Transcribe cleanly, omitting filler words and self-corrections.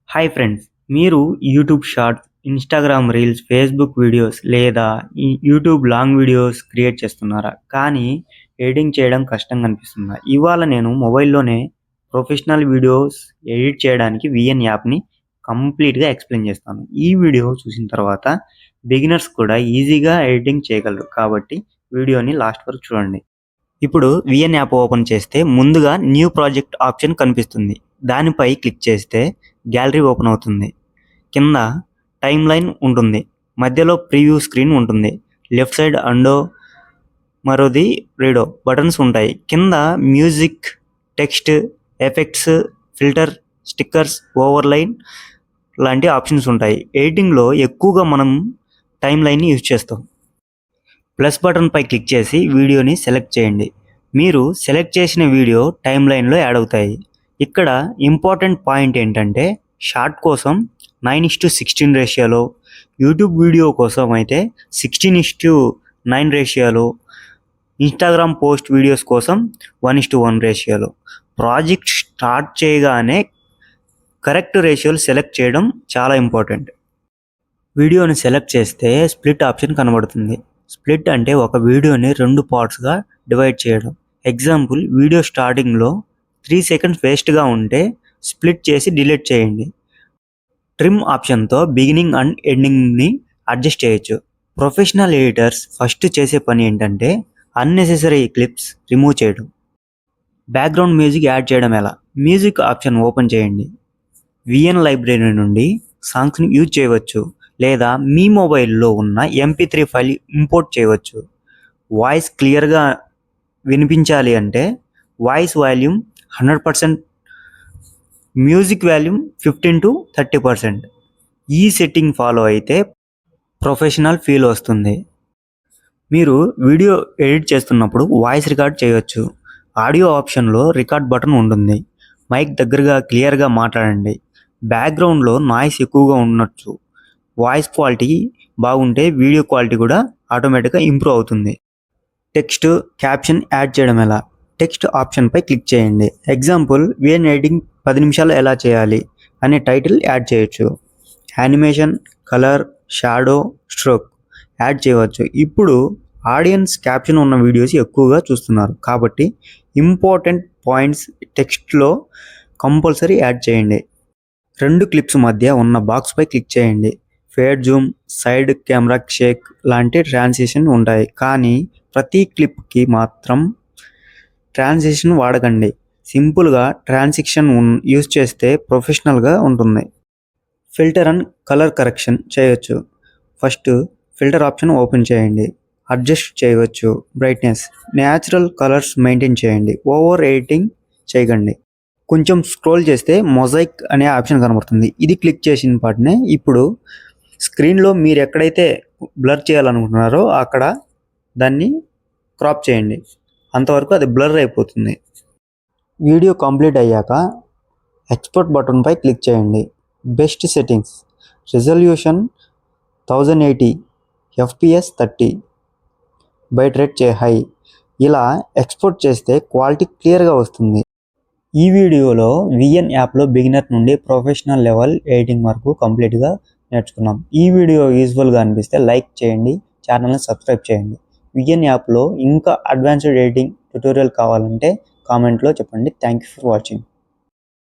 Hi friends, మీరు YouTube shorts, Instagram reels, Facebook videos లేదా ఈ యూట్యూబ్ లాంగ్ వీడియోస్ క్రియేట్ చేస్తున్నారా? కానీ ఎడిటింగ్ చేయడం కష్టంగా అనిపిస్తుందా? ఇవాళ నేను మొబైల్‌లోనే ప్రొఫెషనల్ వీడియోస్ ఎడిట్ చేయడానికి వీఎన్ యాప్‌ని కంప్లీట్‌గా ఎక్స్‌ప్లెయిన్ చేస్తాను. ఈ వీడియో చూసిన తర్వాత బిగినర్స్ కూడా ఈజీగా ఎడిటింగ్ చేయగలరు. కాబట్టి వీడియోని లాస్ట్ వరకు చూడండి. ఇప్పుడు వీఎన్ యాప్ ఓపెన్ చేస్తే ముందుగా న్యూ ప్రాజెక్ట్ ఆప్షన్ కనిపిస్తుంది. దానిపై క్లిక్ చేస్తే గ్యాలరీ ఓపెన్ అవుతుంది. కింద టైమ్ లైన్ ఉంటుంది. మధ్యలో ప్రివ్యూ స్క్రీన్ ఉంటుంది. లెఫ్ట్ సైడ్ అండో మరోది రీడో బటన్స్ ఉంటాయి. కింద music, text, effects, filter, stickers, overline లాంటి ఆప్షన్స్ ఉంటాయి. ఎడిటింగ్లో ఎక్కువగా మనం టైమ్ లైన్ని యూజ్ చేస్తాం. ప్లస్ బటన్ పై క్లిక్ చేసి వీడియోని సెలెక్ట్ చేయండి. మీరు సెలెక్ట్ చేసిన వీడియో టైమ్ లైన్లో యాడ్ అవుతాయి. ఇక్కడ ఇంపార్టెంట్ పాయింట్ ఏంటంటే షార్ట్ కోసం 9:16 రేషియోలో, యూట్యూబ్ వీడియో కోసం అయితే 16:9 రేషియోలో, ఇన్స్టాగ్రామ్ పోస్ట్ వీడియోస్ కోసం 1:1 రేషియోలో. ప్రాజెక్ట్ స్టార్ట్ చేయగానే కరెక్ట్ రేషియోలు సెలెక్ట్ చేయడం చాలా ఇంపార్టెంట్. వీడియోని సెలెక్ట్ చేస్తే స్ప్లిట్ ఆప్షన్ కనబడుతుంది. స్ప్లిట్ అంటే ఒక వీడియోని 2 పార్ట్స్గా డివైడ్ చేయడం. ఎగ్జాంపుల్, వీడియో స్టార్టింగ్లో 3 సెకండ్స్ వేస్ట్గా ఉంటే స్ప్లిట్ చేసి డిలీట్ చేయండి. ట్రిమ్ ఆప్షన్తో బిగినింగ్ అండ్ ఎండింగ్ని అడ్జస్ట్ చేయొచ్చు. ప్రొఫెషనల్ ఎడిటర్స్ ఫస్ట్ చేసే పని ఏంటంటే అన్నెసెసరీ క్లిప్స్ రిమూవ్ చేయడం. బ్యాక్గ్రౌండ్ మ్యూజిక్ యాడ్ చేయడం ఎలా? మ్యూజిక్ ఆప్షన్ ఓపెన్ చేయండి. విఎన్ లైబ్రరీ నుండి సాంగ్స్ని యూజ్ చేయవచ్చు, లేదా మీ మొబైల్లో ఉన్న MP3 ఫైల్ ఇంపోర్ట్ చేయవచ్చు. వాయిస్ క్లియర్గా వినిపించాలి అంటే వాయిస్ వాల్యూమ్ 100%, మ్యూజిక్ వాల్యూమ్ 15-30%. ఈ సెట్టింగ్ ఫాలో అయితే ప్రొఫెషనల్ ఫీల్ వస్తుంది. మీరు వీడియో ఎడిట్ చేస్తున్నప్పుడు వాయిస్ రికార్డ్ చేయవచ్చు. ఆడియో ఆప్షన్లో రికార్డ్ బటన్ ఉంటుంది. మైక్ దగ్గరగా క్లియర్గా మాట్లాడండి. బ్యాక్గ్రౌండ్లో నాయిస్ ఎక్కువగా ఉండొచ్చు. వాయిస్ క్వాలిటీ బాగుంటే వీడియో క్వాలిటీ కూడా ఆటోమేటిక్గా ఇంప్రూవ్ అవుతుంది. టెక్స్ట్, క్యాప్షన్ యాడ్ చేయడం ఎలా? టెక్స్ట్ ఆప్షన్పై క్లిక్ చేయండి. ఎగ్జాంపుల్, వీఎన్ ఎడిటింగ్ 10 నిమిషాలు ఎలా చేయాలి అనే టైటిల్ యాడ్ చేయొచ్చు. Animation, colour, shadow, stroke add చేయవచ్చు. ఇప్పుడు ఆడియన్స్ క్యాప్షన్ ఉన్న వీడియోస్ ఎక్కువగా చూస్తున్నారు కాబట్టి ఇంపార్టెంట్ పాయింట్స్ టెక్స్ట్లో కంపల్సరీ యాడ్ చేయండి. 2 క్లిప్స్ మధ్య ఉన్న బాక్స్పై క్లిక్ చేయండి. Fade, zoom, side camera shake లాంటి ట్రాన్సిషన్ ఉంటాయి, కానీ ప్రతి క్లిప్కి మాత్రం ట్రాన్సిషన్ వాడకండి. సింపుల్గా ట్రాన్సిషన్ యూజ్ చేస్తే ప్రొఫెషనల్గా ఉంటుంది. ఫిల్టర్ అండ్ కలర్ కరెక్షన్ చేయొచ్చు. ఫస్ట్ ఫిల్టర్ ఆప్షన్ ఓపెన్ చేయండి. అడ్జస్ట్ చేయవచ్చు. బ్రైట్నెస్, న్యాచురల్ కలర్స్ మెయింటైన్ చేయండి. ఓవర్ ఎడిటింగ్ చేయకండి. కొంచెం స్క్రోల్ చేస్తే మొజాయిక్ అనే ఆప్షన్ కనబడుతుంది. ఇది క్లిక్ చేసిన పాటనే ఇప్పుడు స్క్రీన్లో మీరు ఎక్కడైతే బ్లర్ చేయాలనుకుంటున్నారో అక్కడ దాన్ని క్రాప్ చేయండి. అంతవరకు అది బ్లర్ అయిపోతుంది. వీడియో కంప్లీట్ అయ్యాక ఎక్స్పోర్ట్ బటన్పై క్లిక్ చేయండి. Best settings, resolution 1080, FPS 30, byte rate high. ఇలా ఎక్స్పోర్ట్ చేస్తే క్వాలిటీ క్లియర్గా వస్తుంది. ఈ వీడియోలో వీఎన్ యాప్లో బిగినర్ నుండి ప్రొఫెషనల్ లెవెల్ ఎడిటింగ్ వరకు కంప్లీట్గా నేర్చుకున్నాం. ఈ వీడియో యూజ్ఫుల్గా అనిపిస్తే లైక్ చేయండి, ఛానల్ని సబ్స్క్రైబ్ చేయండి. వీఎన్ యాప్లో ఇంకా అడ్వాన్స్డ్ ఎడిటింగ్ ట్యుటోరియల్ కావాలంటే కామెంట్లో చెప్పండి. Thank you for watching.